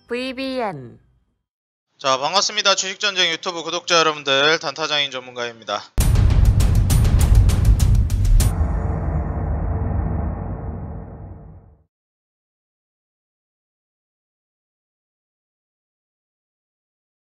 VBN. 자, 반갑습니다. 주식전쟁 유튜브 구독자 여러분들, 단타장인 전문가입니다.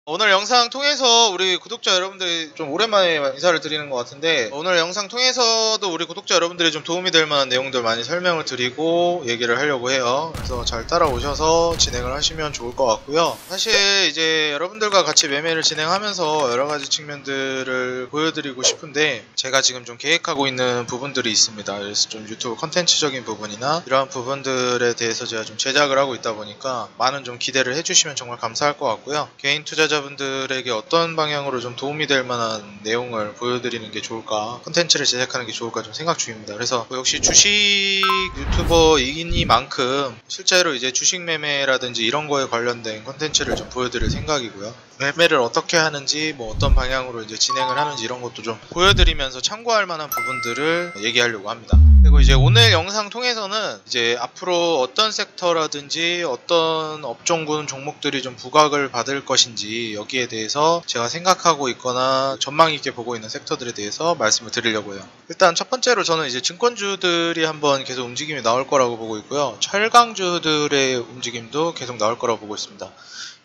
오늘 영상 통해서 우리 구독자 여러분들이 좀 오랜만에 인사를 드리는 것 같은데, 오늘 영상 통해서도 우리 구독자 여러분들이 좀 도움이 될 만한 내용들 많이 설명을 드리고 얘기를 하려고 해요. 그래서 잘 따라오셔서 진행을 하시면 좋을 것 같고요. 사실 이제 여러분들과 같이 매매를 진행하면서 여러가지 측면들을 보여드리고 싶은데, 제가 지금 좀 계획하고 있는 부분들이 있습니다. 그래서 좀 유튜브 컨텐츠적인 부분이나 이러한 부분들에 대해서 제가 좀 제작을 하고 있다 보니까 많은 좀 기대를 해주시면 정말 감사할 것 같고요. 개인 투자자분들에게 어떤 방향으로 좀 도움이 될 만한 내용을 보여드리는 게 좋을까, 콘텐츠를 제작하는 게 좋을까 좀 생각 중입니다. 그래서 역시 주식 유튜버이니만큼 실제로 이제 주식 매매라든지 이런 거에 관련된 콘텐츠를 좀 보여드릴 생각이고요. 매매를 어떻게 하는지, 뭐 어떤 방향으로 이제 진행을 하는지 이런 것도 좀 보여드리면서 참고할 만한 부분들을 얘기하려고 합니다. 그리고 이제 오늘 영상 통해서는 이제 앞으로 어떤 섹터라든지 어떤 업종군 종목들이 좀 부각을 받을 것인지, 여기에 대해서 제가 생각하고 있거나 전망 있게 보고 있는 섹터들에 대해서 말씀을 드리려고 해요. 일단 첫 번째로 저는 이제 증권주들이 한번 계속 움직임이 나올 거라고 보고 있고요. 철강주들의 움직임도 계속 나올 거라고 보고 있습니다.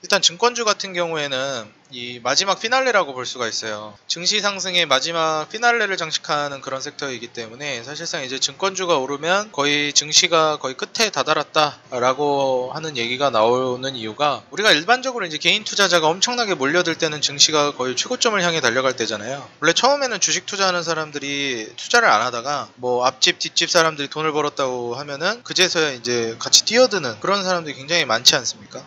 일단 증권주 같은 경우에는 이 마지막 피날레라고 볼 수가 있어요. 증시 상승의 마지막 피날레를 장식하는 그런 섹터이기 때문에, 사실상 이제 증권주가 오르면 거의 증시가 거의 끝에 다다랐다 라고 하는 얘기가 나오는 이유가, 우리가 일반적으로 이제 개인 투자자가 엄청나게 몰려들 때는 증시가 거의 최고점을 향해 달려갈 때잖아요. 원래 처음에는 주식 투자하는 사람들이 투자를 안 하다가 뭐 앞집 뒷집 사람들이 돈을 벌었다고 하면은 그제서야 이제 같이 뛰어드는 그런 사람들이 굉장히 많지 않습니까?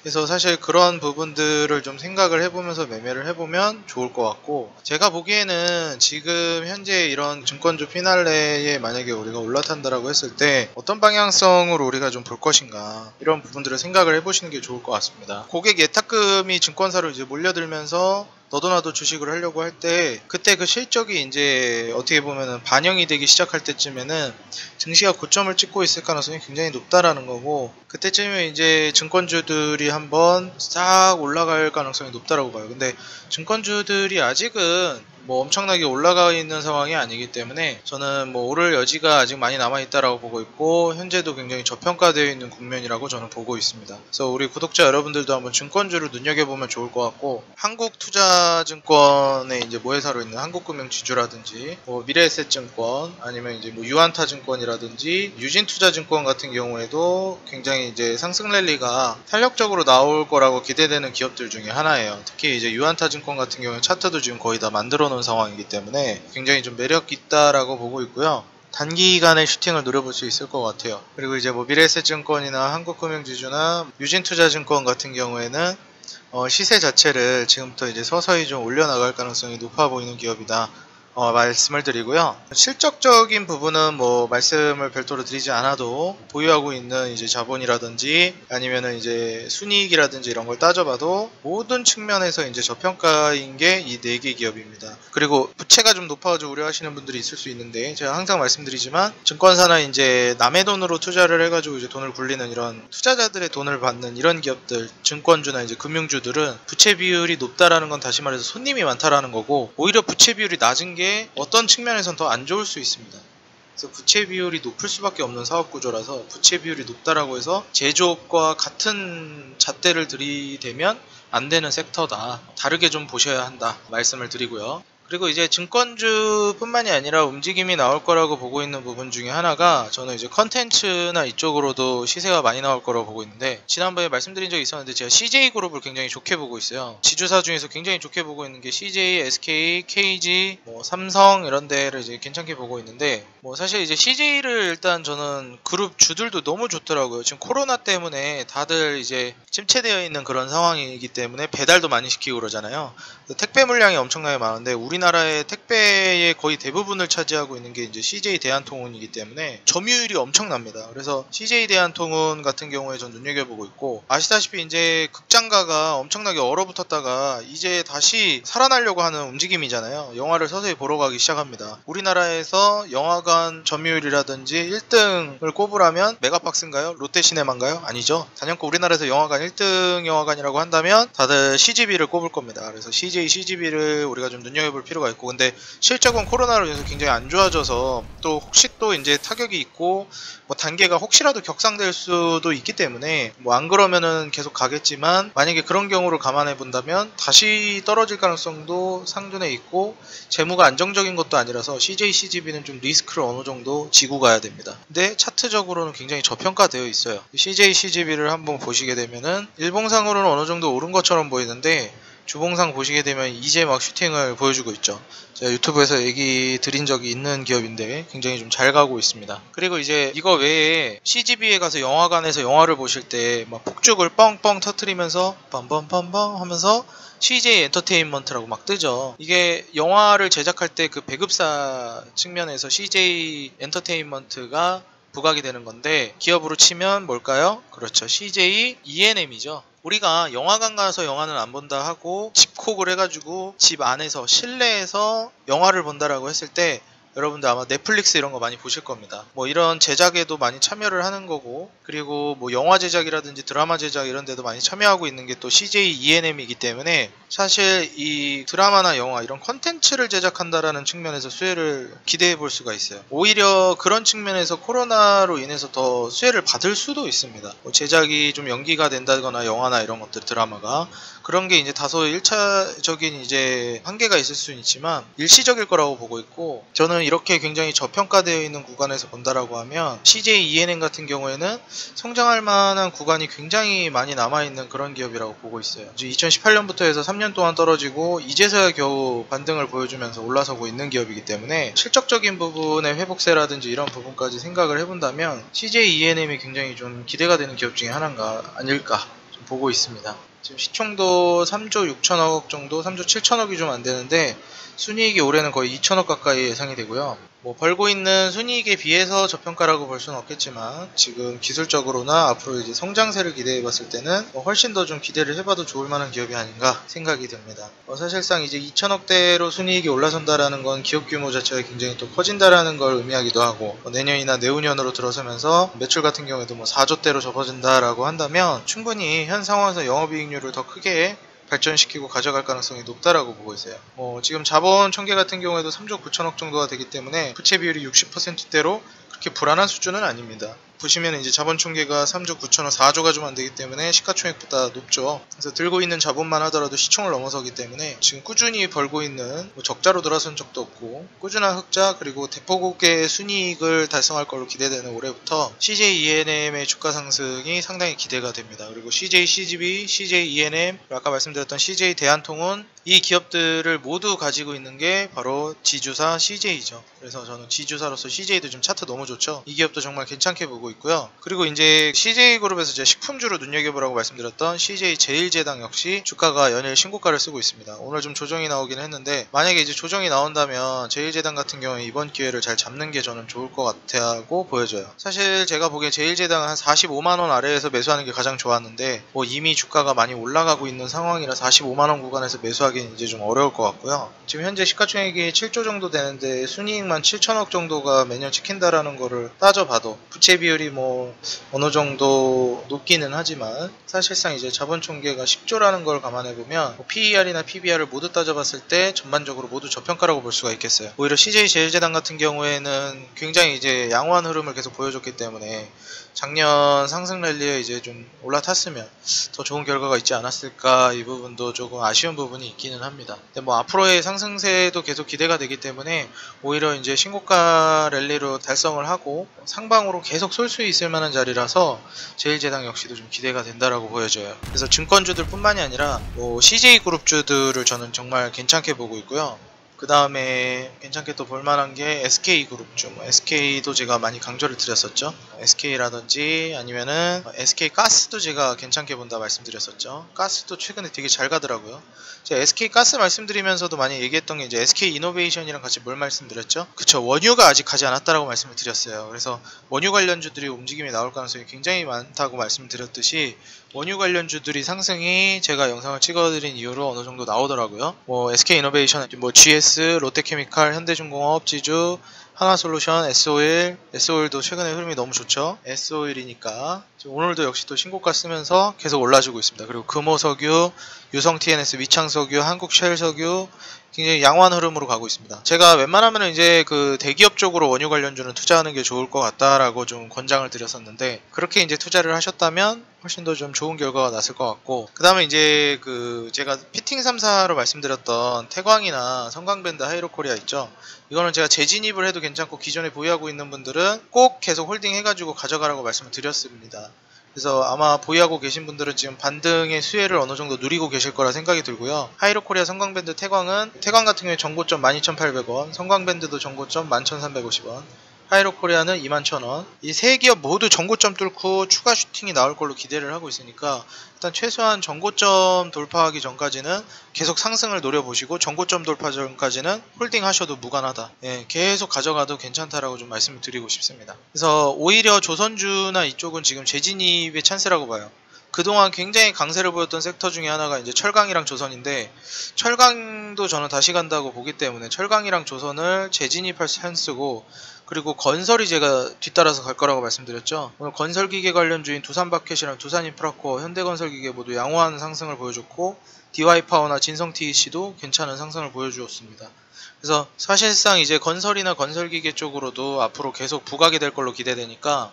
그래서 사실 그런 부분들을 좀 생각을 해보면서 매매를 해보면 좋을 것 같고, 제가 보기에는 지금 현재 이런 증권주 피날레에 만약에 우리가 올라탄다라고 했을 때 어떤 방향성으로 우리가 좀 볼 것인가, 이런 부분들을 생각을 해보시는 게 좋을 것 같습니다. 고객 예탁금이 증권사로 이제 몰려들면서 너도나도 주식을 하려고 할 때, 그때 그 실적이 이제 어떻게 보면은 반영이 되기 시작할 때쯤에는 증시가 고점을 찍고 있을 가능성이 굉장히 높다라는 거고, 그때쯤에 이제 증권주들이 한번 싹 올라갈 가능성이 높다라고 봐요. 근데 증권주들이 아직은 뭐 엄청나게 올라가 있는 상황이 아니기 때문에 저는 뭐 오를 여지가 아직 많이 남아있다라고 보고 있고, 현재도 굉장히 저평가되어 있는 국면이라고 저는 보고 있습니다. 그래서 우리 구독자 여러분들도 한번 증권주를 눈여겨보면 좋을 것 같고, 한국투자증권의 이제 모회사로 있는 한국금융지주라든지 뭐 미래에셋증권, 아니면 이제 뭐 유한타증권이라든지 유진투자증권 같은 경우에도 굉장히 이제 상승 랠리가 탄력적으로 나올 거라고 기대되는 기업들 중에 하나예요. 특히 이제 유한타증권 같은 경우는 차트도 지금 거의 다 만들어 놓은 상황이기 때문에 굉장히 좀 매력 있다라고 보고 있고요. 단기간의 슈팅을 노려볼 수 있을 것 같아요. 그리고 이제 뭐 미래에셋증권이나 한국금융지주나 유진투자증권 같은 경우에는 시세 자체를 지금부터 이제 서서히 좀 올려나갈 가능성이 높아 보이는 기업이다, 말씀을 드리고요. 실적적인 부분은 뭐 말씀을 별도로 드리지 않아도, 보유하고 있는 이제 자본이라든지 아니면은 이제 순이익이라든지 이런 걸 따져봐도 모든 측면에서 이제 저평가인 게 이 4개 기업입니다. 그리고 부채가 좀 높아가지고 우려하시는 분들이 있을 수 있는데, 제가 항상 말씀드리지만 증권사나 이제 남의 돈으로 투자를 해가지고 이제 돈을 굴리는 이런 투자자들의 돈을 받는 이런 기업들, 증권주나 이제 금융주들은 부채 비율이 높다라는 건 다시 말해서 손님이 많다라는 거고, 오히려 부채 비율이 낮은 게 어떤 측면에선 더 안 좋을 수 있습니다. 그래서 부채 비율이 높을 수밖에 없는 사업 구조라서, 부채 비율이 높다라고 해서 제조업과 같은 잣대를 들이대면 안 되는 섹터다, 다르게 좀 보셔야 한다 말씀을 드리고요. 그리고 이제 증권주 뿐만이 아니라 움직임이 나올 거라고 보고 있는 부분 중에 하나가, 저는 이제 컨텐츠나 이쪽으로도 시세가 많이 나올 거라고 보고 있는데, 지난번에 말씀드린 적이 있었는데 제가 CJ그룹을 굉장히 좋게 보고 있어요. 지주사 중에서 굉장히 좋게 보고 있는 게 CJ, SK, KG, 뭐 삼성 이런 데를 이제 괜찮게 보고 있는데, 뭐 사실 이제 CJ를 일단 저는 그룹 주들도 너무 좋더라고요. 지금 코로나 때문에 다들 이제 침체되어 있는 그런 상황이기 때문에 배달도 많이 시키고 그러잖아요. 택배 물량이 엄청나게 많은데, 우리나라 우리나라의 택배의 거의 대부분을 차지하고 있는 게 이제 CJ 대한통운이기 때문에 점유율이 엄청납니다. 그래서 CJ 대한통운 같은 경우에 전 눈여겨보고 있고, 아시다시피 이제 극장가가 엄청나게 얼어붙었다가 이제 다시 살아나려고 하는 움직임이잖아요. 영화를 서서히 보러 가기 시작합니다. 우리나라에서 영화관 점유율이라든지 1등을 꼽으라면 메가박스인가요? 롯데시네마인가요? 아니죠. 단연코 우리나라에서 영화관 1등 영화관이라고 한다면 다들 CGV를 꼽을 겁니다. 그래서 CJ, CGV를 우리가 좀 눈여겨볼 필요가 있고, 근데 실적은 코로나로 인해서 굉장히 안 좋아져서 또 혹시 또 이제 타격이 있고 뭐 단계가 혹시라도 격상될 수도 있기 때문에 뭐 안 그러면은 계속 가겠지만, 만약에 그런 경우를 감안해 본다면 다시 떨어질 가능성도 상존해 있고 재무가 안정적인 것도 아니라서 CJ, CGV는 좀 리스크를 어느 정도 지고 가야 됩니다. 근데 차트적으로는 굉장히 저평가되어 있어요. CJ, CGV를 한번 보시게 되면은 일봉상으로는 어느 정도 오른 것처럼 보이는데 주봉상 보시게 되면 이제 막 슈팅을 보여주고 있죠. 제가 유튜브에서 얘기 드린 적이 있는 기업인데 굉장히 좀 잘 가고 있습니다. 그리고 이제 이거 외에 CGV에 가서 영화관에서 영화를 보실 때 막 폭죽을 뻥뻥 터트리면서 빰빰빰빰 하면서 CJ 엔터테인먼트라고 막 뜨죠. 이게 영화를 제작할 때 그 배급사 측면에서 CJ 엔터테인먼트가 부각이 되는 건데, 기업으로 치면 뭘까요? 그렇죠. CJ ENM이죠. 우리가 영화관 가서 영화는 안 본다 하고 집콕을 해가지고 집 안에서 실내에서 영화를 본다라고 했을 때 여러분들 아마 넷플릭스 이런 거 많이 보실 겁니다. 뭐 이런 제작에도 많이 참여를 하는 거고, 그리고 뭐 영화 제작이라든지 드라마 제작 이런 데도 많이 참여하고 있는 게 또 CJ ENM이기 때문에 사실 이 드라마나 영화 이런 컨텐츠를 제작한다라는 측면에서 수혜를 기대해 볼 수가 있어요. 오히려 그런 측면에서 코로나로 인해서 더 수혜를 받을 수도 있습니다. 뭐 제작이 좀 연기가 된다거나 영화나 이런 것들, 드라마가 그런 게 이제 다소 1차적인 이제 한계가 있을 수는 있지만 일시적일 거라고 보고 있고, 저는 이렇게 굉장히 저평가되어 있는 구간에서 본다라고 하면 CJ ENM 같은 경우에는 성장할 만한 구간이 굉장히 많이 남아있는 그런 기업이라고 보고 있어요. 2018년부터 해서 3년 동안 떨어지고 이제서야 겨우 반등을 보여주면서 올라서고 있는 기업이기 때문에 실적적인 부분의 회복세라든지 이런 부분까지 생각을 해본다면 CJ ENM이 굉장히 좀 기대가 되는 기업 중에 하나인가 아닐까 좀 보고 있습니다. 지금 시총도 3조 6천억 정도, 3조 7천억이 좀 안 되는데 순이익이 올해는 거의 2천억 가까이 예상이 되고요. 뭐 벌고 있는 순이익에 비해서 저평가라고 볼 수는 없겠지만 지금 기술적으로나 앞으로 이제 성장세를 기대해 봤을 때는 훨씬 더 좀 기대를 해봐도 좋을 만한 기업이 아닌가 생각이 듭니다. 사실상 이제 2천억대로 순이익이 올라선다라는 건 기업 규모 자체가 굉장히 또 커진다라는 걸 의미하기도 하고, 내년이나 내후년으로 들어서면서 매출 같은 경우에도 뭐 4조대로 접어진다라고 한다면 충분히 현 상황에서 영업이익률을 더 크게 발전시키고 가져갈 가능성이 높다라고 보고 있어요. 지금 자본 총계 같은 경우에도 3조 9천억 정도가 되기 때문에 부채 비율이 60%대로 그렇게 불안한 수준은 아닙니다. 보시면 이제 자본 총계가 3조 9천억, 4조가 좀 안 되기 때문에 시가총액보다 높죠. 그래서 들고 있는 자본만 하더라도 시총을 넘어서기 때문에 지금 꾸준히 벌고 있는, 뭐 적자로 돌아선 적도 없고 꾸준한 흑자, 그리고 대폭의 순이익을 달성할 걸로 기대되는 올해부터 CJ ENM의 주가 상승이 상당히 기대가 됩니다. 그리고 CJ CGV, CJ ENM, 아까 말씀드렸던 CJ 대한통운, 이 기업들을 모두 가지고 있는 게 바로 지주사 CJ죠. 그래서 저는 지주사로서 CJ도 좀 차트 너무 좋죠. 이 기업도 정말 괜찮게 보고 있고요. 그리고 이제 CJ그룹에서 제가 식품주로 눈여겨보라고 말씀드렸던 CJ 제일제당 역시 주가가 연일 신고가를 쓰고 있습니다. 오늘 좀 조정이 나오긴 했는데, 만약에 이제 조정이 나온다면 제일제당 같은 경우에 이번 기회를 잘 잡는 게 저는 좋을 것 같다고 보여져요. 사실 제가 보기에 제일제당은 한 45만원 아래에서 매수하는 게 가장 좋았는데, 뭐 이미 주가가 많이 올라가고 있는 상황이라 45만원 구간에서 매수하기는 이제 좀 어려울 것 같고요. 지금 현재 시가총액이 7조 정도 되는데 순이익만 7천억 정도가 매년 찍힌다라는 거를 따져봐도 부채 비율이 뭐 어느 정도 높기는 하지만 사실상 이제 자본 총계가 10조라는 걸 감안해보면 뭐 PER이나 PBR을 모두 따져봤을 때 전반적으로 모두 저평가라고 볼 수가 있겠어요. 오히려 CJ 제일제당 같은 경우에는 굉장히 이제 양호한 흐름을 계속 보여줬기 때문에 작년 상승 랠리에 이제 좀 올라탔으면 더 좋은 결과가 있지 않았을까, 이 부분도 조금 아쉬운 부분이 있기는 합니다. 근데 뭐 앞으로의 상승세도 계속 기대가 되기 때문에 오히려 이제 신고가 랠리로 달성을 하고 상방으로 계속 쏠 수 있을 만한 자리라서 제일제당 역시도 좀 기대가 된다라고 보여져요. 그래서 증권주들 뿐만이 아니라 뭐 CJ그룹주들을 저는 정말 괜찮게 보고 있고요. 그 다음에 괜찮게 또 볼만한 게 SK그룹주, SK도 제가 많이 강조를 드렸었죠. SK라든지 아니면은 SK가스도 제가 괜찮게 본다 말씀드렸었죠. 가스도 최근에 되게 잘 가더라고요. 제가 SK가스 말씀드리면서도 많이 얘기했던 게 이제 SK이노베이션이랑 같이 뭘 말씀드렸죠? 그쵸, 원유가 아직 가지 않았다라고 말씀을 드렸어요. 그래서 원유 관련주들이 움직임이 나올 가능성이 굉장히 많다고 말씀드렸듯이 원유 관련주들이 상승이 제가 영상을 찍어드린 이후로 어느 정도 나오더라고요. SK이노베이션, GS, 롯데케미칼, 현대중공업, 지주, 하나솔루션, S오일도 최근에 흐름이 너무 좋죠. S오일이니까 오늘도 역시 또 신고가 쓰면서 계속 올라주고 있습니다. 그리고 금호석유, 유성-TNS, 위창석유, 한국쉘석유 굉장히 양호한 흐름으로 가고 있습니다. 제가 웬만하면 이제 그 대기업 쪽으로 원유 관련주는 투자하는 게 좋을 것 같다라고 좀 권장을 드렸었는데, 그렇게 이제 투자를 하셨다면 훨씬 더 좀 좋은 결과가 났을 것 같고, 그 다음에 이제 그 제가 피팅 3사로 말씀드렸던 태광이나 성광밴드, 하이로코리아 있죠. 이거는 제가 재진입을 해도 괜찮고 기존에 보유하고 있는 분들은 꼭 계속 홀딩 해가지고 가져가라고 말씀을 드렸습니다. 그래서 아마 보유하고 계신 분들은 지금 반등의 수혜를 어느 정도 누리고 계실 거라 생각이 들고요. 하이로코리아, 성광밴드, 태광 같은 경우에 정고점 12,800원, 성광밴드도 정고점 11,350원, 하이로코리아는 21,000원. 이 세 기업 모두 정고점 뚫고 추가 슈팅이 나올 걸로 기대를 하고 있으니까 일단 최소한 정고점 돌파하기 전까지는 계속 상승을 노려보시고, 정고점 돌파 전까지는 홀딩 하셔도 무관하다. 계속 가져가도 괜찮다라고 좀 말씀을 드리고 싶습니다. 그래서 오히려 조선주나 이쪽은 지금 재진입의 찬스라고 봐요. 그동안 굉장히 강세를 보였던 섹터 중에 하나가 이제 철강이랑 조선인데, 철강도 저는 다시 간다고 보기 때문에 철강이랑 조선을 재진입할 찬스고, 그리고 건설이 제가 뒤따라서 갈 거라고 말씀드렸죠. 오늘 건설기계 관련주인 두산바켓이랑 두산인프라코어, 현대건설기계 모두 양호한 상승을 보여줬고, DY파워나 진성TEC도 괜찮은 상승을 보여주었습니다. 그래서 사실상 이제 건설이나 건설기계 쪽으로도 앞으로 계속 부각이 될 걸로 기대되니까,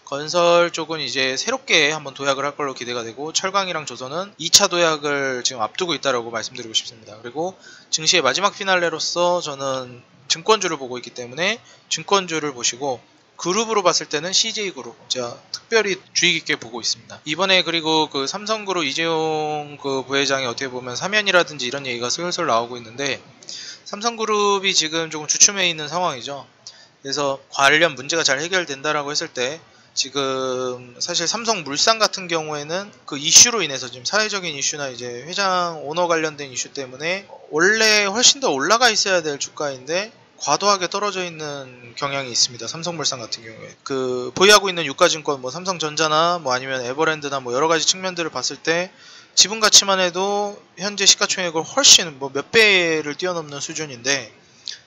건설 쪽은 이제 새롭게 한번 도약을 할 걸로 기대가 되고, 철강이랑 조선은 2차 도약을 지금 앞두고 있다고 말씀드리고 싶습니다. 그리고 증시의 마지막 피날레로서 저는 증권주를 보고 있기 때문에 증권주를 보시고, 그룹으로 봤을 때는 CJ그룹 제가 특별히 주의 깊게 보고 있습니다. 이번에 그리고 그 삼성그룹 이재용 그 부회장이 어떻게 보면 사면이라든지 이런 얘기가 슬슬 나오고 있는데, 삼성그룹이 지금 조금 주춤해 있는 상황이죠. 그래서 관련 문제가 잘 해결된다라고 했을 때, 지금 사실 삼성물산 같은 경우에는 그 이슈로 인해서 지금 사회적인 이슈나 이제 회장 오너 관련된 이슈 때문에 원래 훨씬 더 올라가 있어야 될 주가인데 과도하게 떨어져 있는 경향이 있습니다. 삼성물산 같은 경우에 그 보유하고 있는 유가증권 삼성전자나 아니면 에버랜드나 여러 가지 측면들을 봤을 때 지분 가치만 해도 현재 시가총액을 훨씬 몇 배를 뛰어넘는 수준인데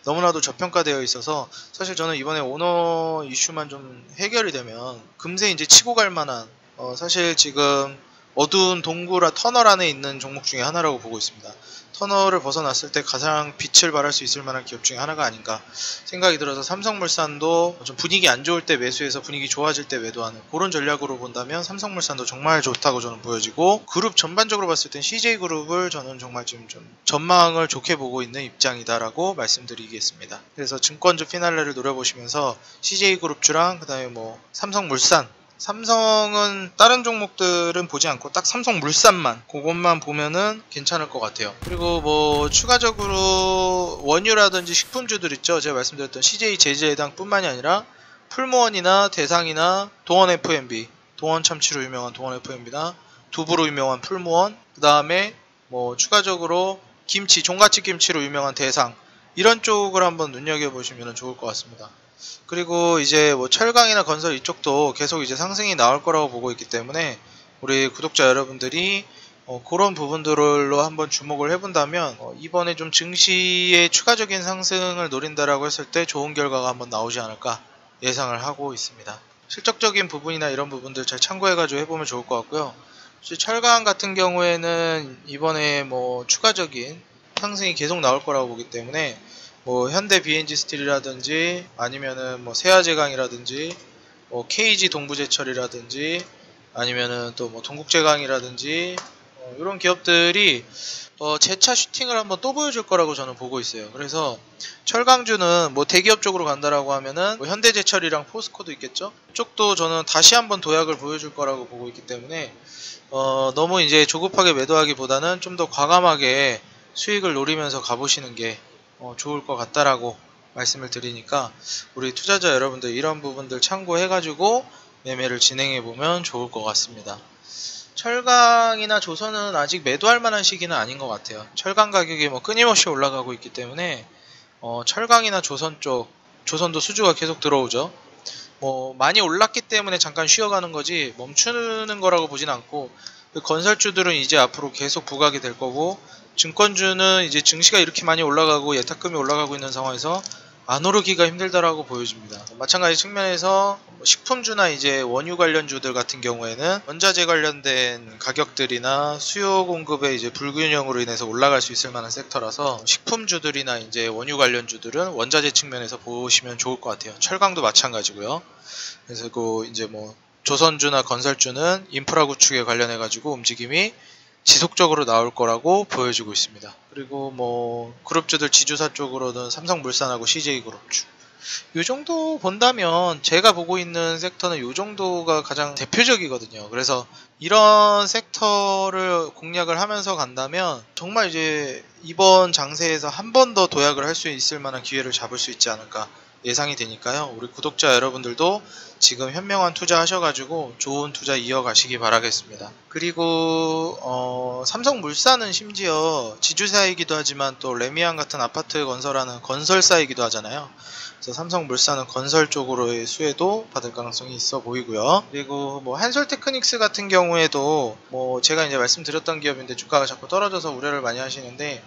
너무나도 저평가되어 있어서, 사실 저는 이번에 오너 이슈만 좀 해결이 되면 금세 이제 치고 갈 만한 사실 지금 어두운 동굴 터널 안에 있는 종목 중에 하나라고 보고 있습니다. 터널을 벗어났을 때 가장 빛을 발할 수 있을 만한 기업 중에 하나가 아닌가 생각이 들어서, 삼성물산도 좀 분위기 안 좋을 때 매수해서 분위기 좋아질 때 매도하는 그런 전략으로 본다면 삼성물산도 정말 좋다고 저는 보여지고, 그룹 전반적으로 봤을 땐 CJ그룹을 저는 정말 지금 좀 전망을 좋게 보고 있는 입장이다라고 말씀드리겠습니다. 그래서 증권주 피날레를 노려보시면서 CJ그룹주랑 그 다음에 삼성물산, 삼성은 다른 종목들은 보지 않고 딱 삼성물산만 그것만 보면은 괜찮을 것 같아요. 그리고 추가적으로 원유라든지 식품주들 있죠. 제가 말씀드렸던 CJ 제재해당 뿐만이 아니라 풀무원이나 대상이나 동원 F&B, 동원 참치로 유명한 동원 F&B나 두부로 유명한 풀무원, 그 다음에 추가적으로 김치, 종갓집 김치로 유명한 대상, 이런 쪽을 한번 눈여겨보시면 좋을 것 같습니다. 그리고 이제 철강이나 건설 이쪽도 계속 이제 상승이 나올 거라고 보고 있기 때문에 우리 구독자 여러분들이 그런 부분들로 한번 주목을 해본다면 이번에 좀 증시의 추가적인 상승을 노린다라고 했을 때 좋은 결과가 한번 나오지 않을까 예상을 하고 있습니다. 실적적인 부분이나 이런 부분들 잘 참고해가지고 해보면 좋을 것 같고요. 철강 같은 경우에는 이번에 추가적인 상승이 계속 나올 거라고 보기 때문에 현대 BNG 스틸이라든지 아니면은 세아제강이라든지 KG 동부제철이라든지 아니면은 또 동국제강이라든지 이런 기업들이 재차 슈팅을 한번 또 보여줄 거라고 저는 보고 있어요. 그래서 철강주는 대기업 쪽으로 간다라고 하면은 현대제철이랑 포스코도 있겠죠. 이쪽도 저는 다시 한번 도약을 보여줄 거라고 보고 있기 때문에 너무 이제 조급하게 매도하기보다는 좀 더 과감하게 수익을 노리면서 가보시는 게 좋을 것 같다라고 말씀을 드리니까 우리 투자자 여러분들 이런 부분들 참고해가지고 매매를 진행해보면 좋을 것 같습니다. 철강이나 조선은 아직 매도할 만한 시기는 아닌 것 같아요. 철강 가격이 끊임없이 올라가고 있기 때문에 철강이나 조선 쪽, 조선도 수주가 계속 들어오죠. 많이 올랐기 때문에 잠깐 쉬어가는 거지 멈추는 거라고 보진 않고, 그 건설주들은 이제 앞으로 계속 부각이 될 거고, 증권주는 이제 증시가 이렇게 많이 올라가고 예탁금이 올라가고 있는 상황에서 안 오르기가 힘들다라고 보여집니다. 마찬가지 측면에서 식품주나 이제 원유 관련주들 같은 경우에는 원자재 관련된 가격들이나 수요 공급의 이제 불균형으로 인해서 올라갈 수 있을 만한 섹터라서 식품주들이나 이제 원유 관련주들은 원자재 측면에서 보시면 좋을 것 같아요. 철강도 마찬가지고요. 그래서 이제 조선주나 건설주는 인프라 구축에 관련해 가지고 움직임이 지속적으로 나올 거라고 보여지고 있습니다. 그리고 그룹주들 지주사 쪽으로는 삼성물산하고 CJ그룹주, 이 정도 본다면 제가 보고 있는 섹터는 이 정도가 가장 대표적이거든요. 그래서 이런 섹터를 공략을 하면서 간다면 정말 이제 이번 장세에서 한 번 더 도약을 할 수 있을 만한 기회를 잡을 수 있지 않을까 예상이 되니까요. 우리 구독자 여러분들도 지금 현명한 투자 하셔가지고 좋은 투자 이어가시기 바라겠습니다. 그리고 삼성물산은 심지어 지주사이기도 하지만 또 레미안 같은 아파트 건설하는 건설사이기도 하잖아요. 그래서 삼성물산은 건설 쪽으로의 수혜도 받을 가능성이 있어 보이고요. 그리고 한솔테크닉스 같은 경우에도 제가 이제 말씀드렸던 기업인데 주가가 자꾸 떨어져서 우려를 많이 하시는데,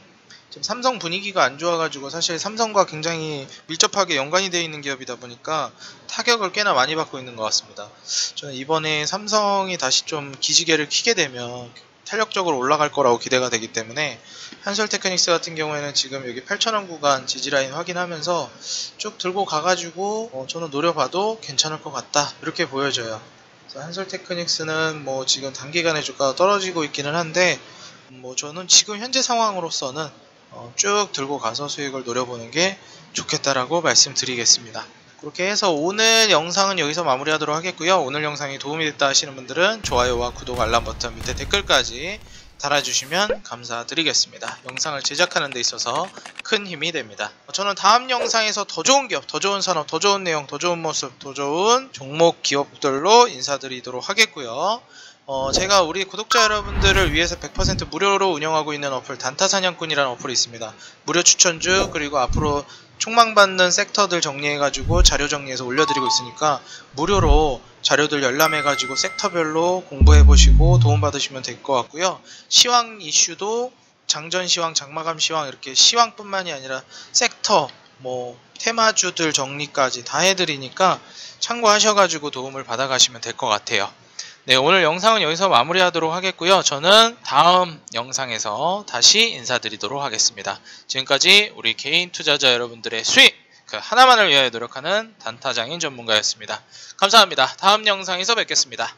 지금 삼성 분위기가 안 좋아가지고 사실 삼성과 굉장히 밀접하게 연관이 되어 있는 기업이다 보니까 타격을 꽤나 많이 받고 있는 것 같습니다. 저는 이번에 삼성이 다시 좀 기지개를 켜게 되면 탄력적으로 올라갈 거라고 기대가 되기 때문에 한솔테크닉스 같은 경우에는 지금 여기 8,000원 구간 지지라인 확인하면서 쭉 들고 가가지고 저는 노려봐도 괜찮을 것 같다, 이렇게 보여져요. 그래서 한솔테크닉스는 지금 단기간에 주가가 떨어지고 있기는 한데 저는 지금 현재 상황으로서는 쭉 들고 가서 수익을 노려보는 게 좋겠다라고 말씀드리겠습니다. 그렇게 해서 오늘 영상은 여기서 마무리하도록 하겠고요. 오늘 영상이 도움이 됐다 하시는 분들은 좋아요와 구독, 알람 버튼 밑에 댓글까지 달아주시면 감사드리겠습니다. 영상을 제작하는 데 있어서 큰 힘이 됩니다. 저는 다음 영상에서 더 좋은 기업, 더 좋은 산업, 더 좋은 내용, 더 좋은 모습, 더 좋은 종목 기업들로 인사드리도록 하겠고요. 제가 우리 구독자 여러분들을 위해서 100% 무료로 운영하고 있는 어플 단타사냥꾼이라는 어플이 있습니다. 무료 추천주, 그리고 앞으로 촉망받는 섹터들 정리해가지고 자료 정리해서 올려드리고 있으니까 무료로 자료들 열람해가지고 섹터별로 공부해보시고 도움받으시면 될 것 같고요. 시황 이슈도 장전 시황, 장마감 시황, 이렇게 시황뿐만이 아니라 섹터, 테마주들 정리까지 다 해드리니까 참고하셔가지고 도움을 받아가시면 될 것 같아요. 네, 오늘 영상은 여기서 마무리하도록 하겠고요. 저는 다음 영상에서 다시 인사드리도록 하겠습니다. 지금까지 우리 개인 투자자 여러분들의 수익 하나만을 위하여 노력하는 단타장인 전문가였습니다. 감사합니다. 다음 영상에서 뵙겠습니다.